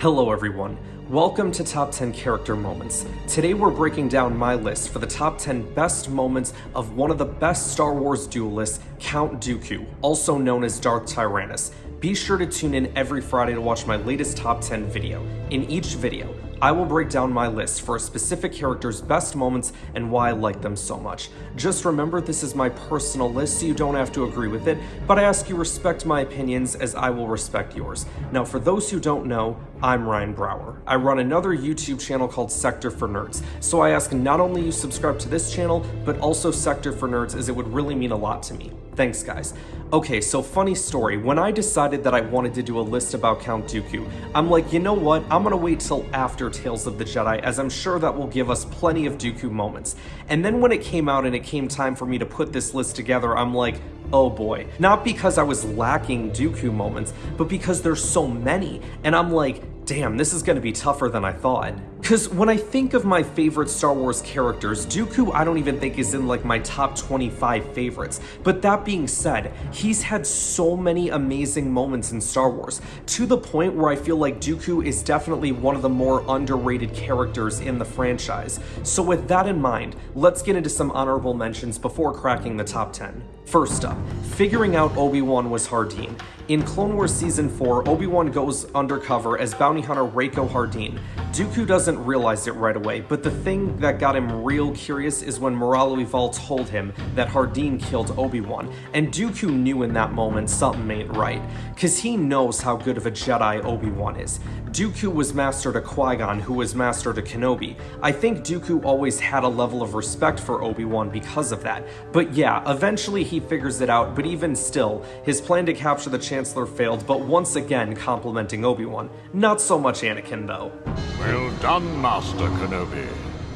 Hello everyone, welcome to Top 10 Character Moments. Today we're breaking down my list for the top 10 best moments of one of the best Star Wars duelists, Count Dooku, also known as Darth Tyranus. Be sure to tune in every Friday to watch my latest top 10 video. In each video, I will break down my list for a specific character's best moments and why I like them so much. Just remember, this is my personal list, so you don't have to agree with it, but I ask you respect my opinions as I will respect yours. Now, for those who don't know, I'm Ryan Brower. I run another YouTube channel called Sector for Nerds, so I ask not only you subscribe to this channel, but also Sector for Nerds, as it would really mean a lot to me. Thanks, guys. Okay, so funny story. When I decided that I wanted to do a list about Count Dooku, I'm like, you know what? I'm gonna wait till after Tales of the Jedi, as I'm sure that will give us plenty of Dooku moments. And then when it came out and it came time for me to put this list together, I'm like, oh boy. Not because I was lacking Dooku moments, but because there's so many. And I'm like, damn, this is gonna be tougher than I thought. Cause when I think of my favorite Star Wars characters, Dooku I don't even think is in like my top 25 favorites. But that being said, he's had so many amazing moments in Star Wars, to the point where I feel like Dooku is definitely one of the more underrated characters in the franchise. So with that in mind, let's get into some honorable mentions before cracking the top 10. First up, figuring out Obi-Wan was Hardeen. In Clone Wars Season 4, Obi-Wan goes undercover as bounty hunter Rako Hardeen. Dooku doesn't realize it right away, but the thing that got him real curious is when Moralo Eval told him that Hardeen killed Obi-Wan, and Dooku knew in that moment something ain't right, cause he knows how good of a Jedi Obi-Wan is. Dooku was master to Qui-Gon, who was master to Kenobi. I think Dooku always had a level of respect for Obi-Wan because of that. But yeah, eventually he figures it out, but even still, his plan to capture the Chancellor failed, but once again complimenting Obi-Wan. Not so much Anakin though. Well done, Master Kenobi.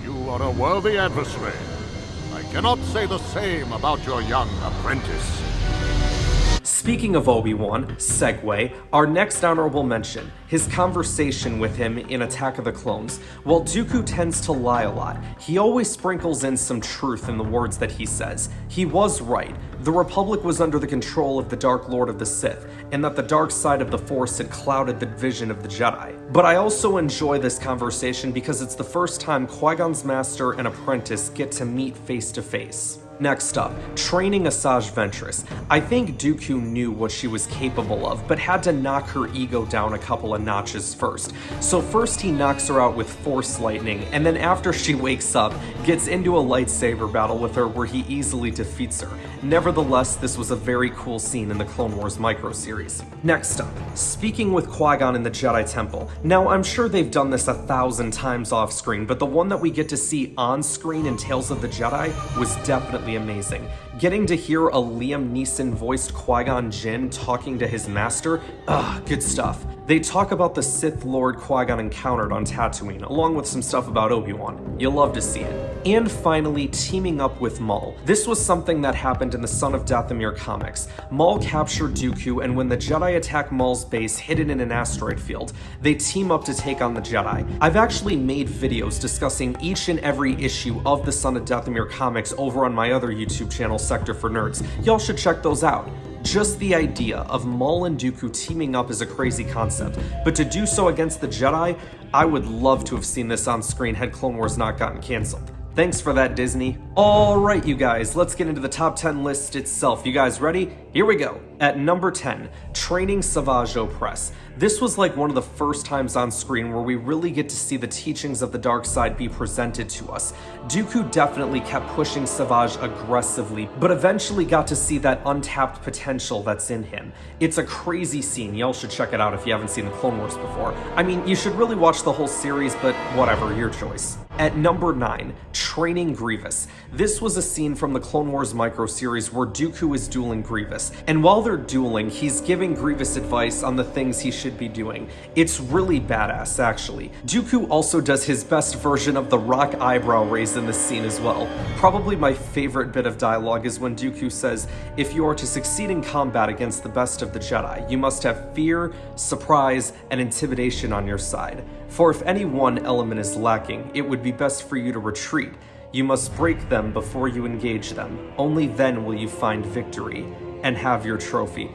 You are a worthy adversary. I cannot say the same about your young apprentice. Speaking of Obi-Wan, segue, our next honorable mention, his conversation with him in Attack of the Clones. While Dooku tends to lie a lot, he always sprinkles in some truth in the words that he says. He was right. The Republic was under the control of the Dark Lord of the Sith, and that the dark side of the Force had clouded the vision of the Jedi. But I also enjoy this conversation because it's the first time Qui-Gon's master and apprentice get to meet face to face. Next up, training Asajj Ventress. I think Dooku knew what she was capable of, but had to knock her ego down a couple of notches first. So first he knocks her out with Force lightning, and then after she wakes up, gets into a lightsaber battle with her where he easily defeats her. Nevertheless, this was a very cool scene in the Clone Wars micro-series. Next up, speaking with Qui-Gon in the Jedi Temple. Now, I'm sure they've done this 1,000 times off-screen, but the one that we get to see on-screen in Tales of the Jedi was definitely amazing. Getting to hear a Liam Neeson voiced Qui-Gon Jinn talking to his master, good stuff. They talk about the Sith Lord Qui-Gon encountered on Tatooine, along with some stuff about Obi-Wan. You'll love to see it. And finally, teaming up with Maul. This was something that happened in the Son of Dathomir comics. Maul captured Dooku, and when the Jedi attack Maul's base hidden in an asteroid field, they team up to take on the Jedi. I've actually made videos discussing each and every issue of the Son of Dathomir comics over on my other YouTube channel, Sector for Nerds. Y'all should check those out. Just the idea of Maul and Dooku teaming up is a crazy concept, but to do so against the Jedi, I would love to have seen this on screen had Clone Wars not gotten cancelled. Thanks for that, Disney. Alright, you guys, let's get into the top 10 list itself. You guys ready? Here we go. At number 10, training Savage Opress. This was like one of the first times on screen where we really get to see the teachings of the dark side be presented to us. Dooku definitely kept pushing Savage aggressively, but eventually got to see that untapped potential that's in him. It's a crazy scene. Y'all should check it out if you haven't seen the Clone Wars before. I mean, you should really watch the whole series, but whatever, your choice. At number 9, training Grievous. This was a scene from the Clone Wars micro-series where Dooku is dueling Grievous, and while they're dueling, he's giving Grievous advice on the things he should be doing. It's really badass, actually. Dooku also does his best version of the rock eyebrow raise in this scene as well. Probably my favorite bit of dialogue is when Dooku says, "If you are to succeed in combat against the best of the Jedi, you must have fear, surprise, and intimidation on your side. For if any one element is lacking, it would be best for you to retreat. You must break them before you engage them. Only then will you find victory." and have your trophy.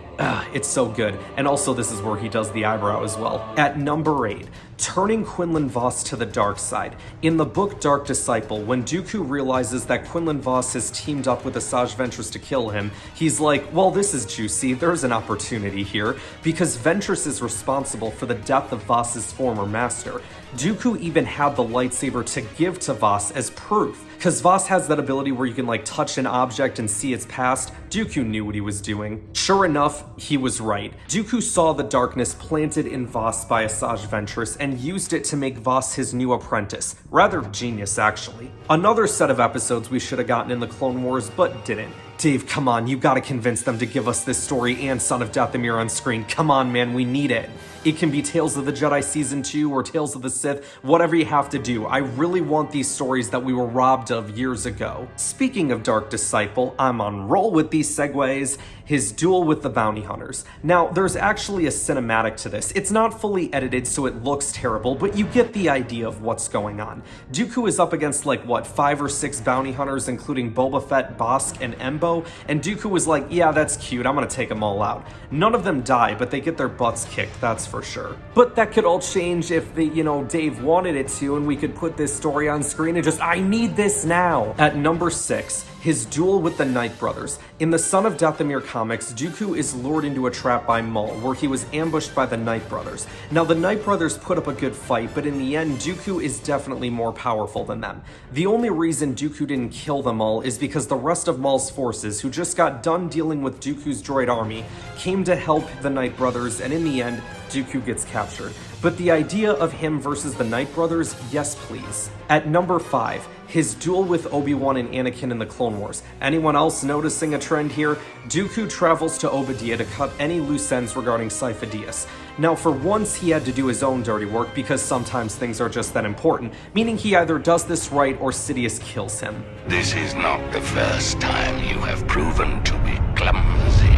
It's so good. And also this is where he does the eyebrow as well. At number 8, turning Quinlan Voss to the dark side. In the book Dark Disciple, when Dooku realizes that Quinlan Voss has teamed up with Asajj Ventress to kill him, he's like, well, this is juicy, there's an opportunity here, because Ventress is responsible for the death of Voss's former master. Dooku even had the lightsaber to give to Voss as proof, because Voss has that ability where you can like touch an object and see its past. Dooku knew what he was doing. Sure enough, he was right. Dooku saw the darkness planted in Voss by Asajj Ventress and used it to make Voss his new apprentice. Rather genius, actually. Another set of episodes we should have gotten in the Clone Wars, but didn't. Dave, come on, you gotta convince them to give us this story and Son of Dathomir on screen. Come on, man, we need it. It can be Tales of the Jedi Season 2 or Tales of the Sith, whatever you have to do. I really want these stories that we were robbed of years ago. Speaking of Dark Disciple, I'm on roll with these segues. His duel with the bounty hunters. Now, there's actually a cinematic to this. It's not fully edited, so it looks terrible, but you get the idea of what's going on. Dooku is up against, 5 or 6 bounty hunters, including Boba Fett, Bossk, and Embo, and Dooku was like, yeah, that's cute, I'm gonna take them all out. None of them die, but they get their butts kicked, that's for sure. But that could all change if Dave wanted it to, and we could put this story on screen and I need this now! At number 6, his duel with the Nightbrothers. In the Son of Dathomir comics, Dooku is lured into a trap by Maul, where he was ambushed by the Nightbrothers. Now, the Nightbrothers put up a good fight, but in the end, Dooku is definitely more powerful than them. The only reason Dooku didn't kill them all is because the rest of Maul's forces, who just got done dealing with Dooku's droid army, came to help the Nightbrothers, and in the end, Dooku gets captured. But the idea of him versus the Nightbrothers, yes please. At number 5, his duel with Obi-Wan and Anakin in the Clone Wars. Anyone else noticing a trend here? Dooku travels to Obadiah to cut any loose ends regarding Sifo Dyas. Now, for once, he had to do his own dirty work because sometimes things are just that important, meaning he either does this right or Sidious kills him. This is not the first time you have proven to be clumsy,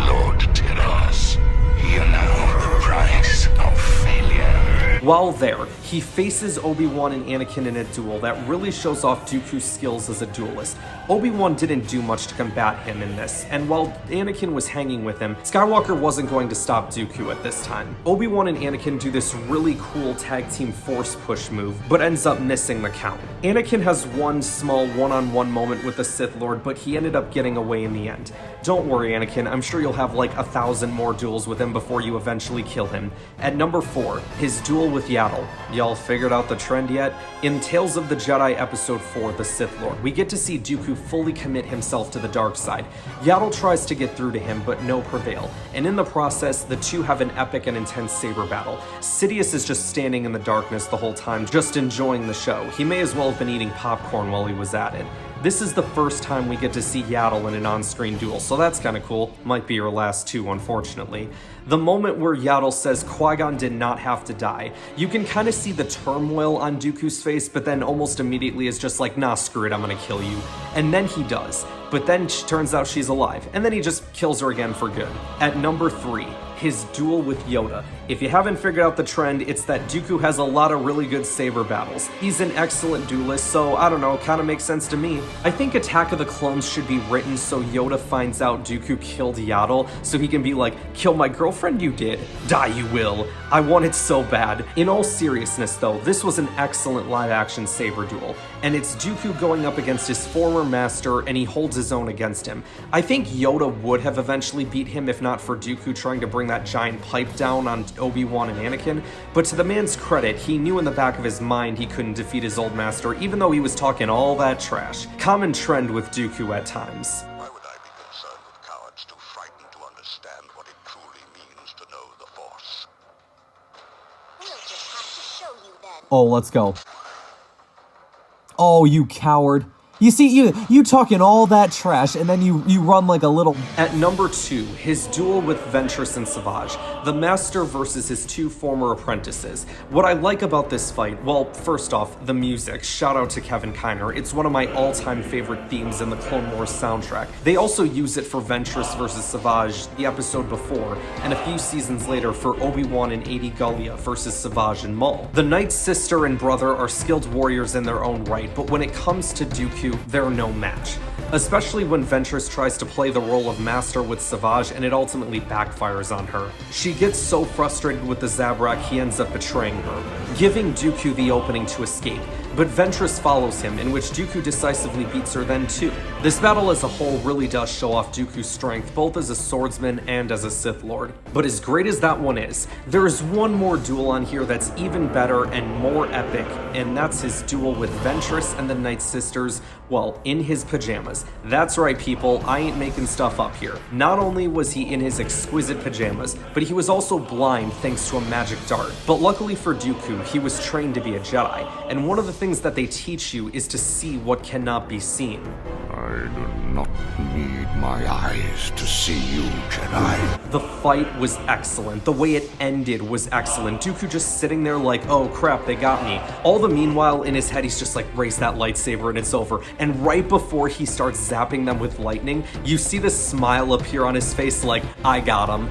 Lord Tyranus. You know the price of failure. While there, he faces Obi-Wan and Anakin in a duel that really shows off Dooku's skills as a duelist. Obi-Wan didn't do much to combat him in this, and while Anakin was hanging with him, Skywalker wasn't going to stop Dooku at this time. Obi-Wan and Anakin do this really cool tag team force push move, but ends up missing the count. Anakin has one small one-on-one moment with the Sith Lord, but he ended up getting away in the end. Don't worry, Anakin, I'm sure you'll have 1,000 more duels with him before you eventually kill him. At number 4, his duel with Yaddle. Y'all figured out the trend yet? In Tales of the Jedi Episode 4, The Sith Lord, we get to see Dooku fully commit himself to the dark side. Yaddle tries to get through to him, but no prevail, and in the process, the two have an epic and intense saber battle. Sidious is just standing in the darkness the whole time, just enjoying the show. He may as well have been eating popcorn while he was at it. This is the first time we get to see Yaddle in an on-screen duel, so that's kinda cool. Might be your last two, unfortunately. The moment where Yaddle says Qui-Gon did not have to die, you can kinda see the turmoil on Dooku's face, but then almost immediately is just like, nah, screw it, I'm gonna kill you. And then he does. But then turns out she's alive, and then he just kills her again for good. At number 3, his duel with Yoda. If you haven't figured out the trend, it's that Dooku has a lot of really good saber battles. He's an excellent duelist, so I don't know, kinda makes sense to me. I think Attack of the Clones should be written so Yoda finds out Dooku killed Yaddle, so he can be like, kill my girlfriend you did, die you will. I want it so bad. In all seriousness though, this was an excellent live action saber duel, and it's Dooku going up against his former master, and he holds his own against him. I think Yoda would have eventually beat him if not for Dooku trying to bring that giant pipe down on Obi-Wan and Anakin, but to the man's credit, he knew in the back of his mind he couldn't defeat his old master, even though he was talking all that trash. Common trend with Dooku at times. Why would I be concerned with cowards too frightened to understand what it truly means to know the Force? We'll just have to show you then. Oh, let's go. Oh, you coward. You see, you talking all that trash, and then you run like a little... At number 2, his duel with Ventress and Savage, the master versus his two former apprentices. What I like about this fight, well, first off, the music. Shout out to Kevin Kiner. It's one of my all-time favorite themes in the Clone Wars soundtrack. They also use it for Ventress versus Savage the episode before, and a few seasons later for Obi-Wan and Adi Gallia versus Savage and Maul. The Knight's sister and brother are skilled warriors in their own right, but when it comes to Dooku, they're no match. especially when Ventress tries to play the role of master with Savage and it ultimately backfires on her. She gets so frustrated with the Zabrak he ends up betraying her, giving Dooku the opening to escape, but Ventress follows him, in which Dooku decisively beats her then too. This battle as a whole really does show off Dooku's strength both as a swordsman and as a Sith Lord. But as great as that one is, there is one more duel on here that's even better and more epic, and that's his duel with Ventress and the Night Sisters, well, in his pajamas. That's right, people, I ain't making stuff up here. Not only was he in his exquisite pajamas, but he was also blind thanks to a magic dart. But luckily for Dooku, he was trained to be a Jedi, and one of the things that they teach you is to see what cannot be seen. I do not need my eyes to see you, Jedi. The fight was excellent. The way it ended was excellent. Dooku just sitting there like, oh crap, they got me. All the meanwhile, in his head, he's just like, raise that lightsaber and it's over. And right before he starts zapping them with lightning, you see this smile appear on his face like, I got him.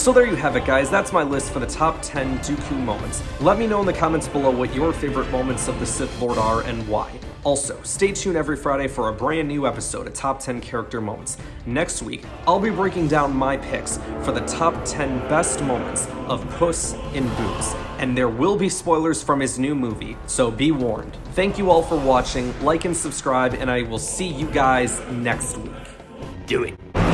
So there you have it, guys. That's my list for the top 10 Dooku moments. Let me know in the comments below what your favorite moments of the Sith Lord are and why. Also, stay tuned every Friday for a brand new episode of Top 10 Character Moments. Next week, I'll be breaking down my picks for the top 10 best moments of Puss in Boots. And there will be spoilers from his new movie, so be warned. Thank you all for watching, like and subscribe, and I will see you guys next week. Do it.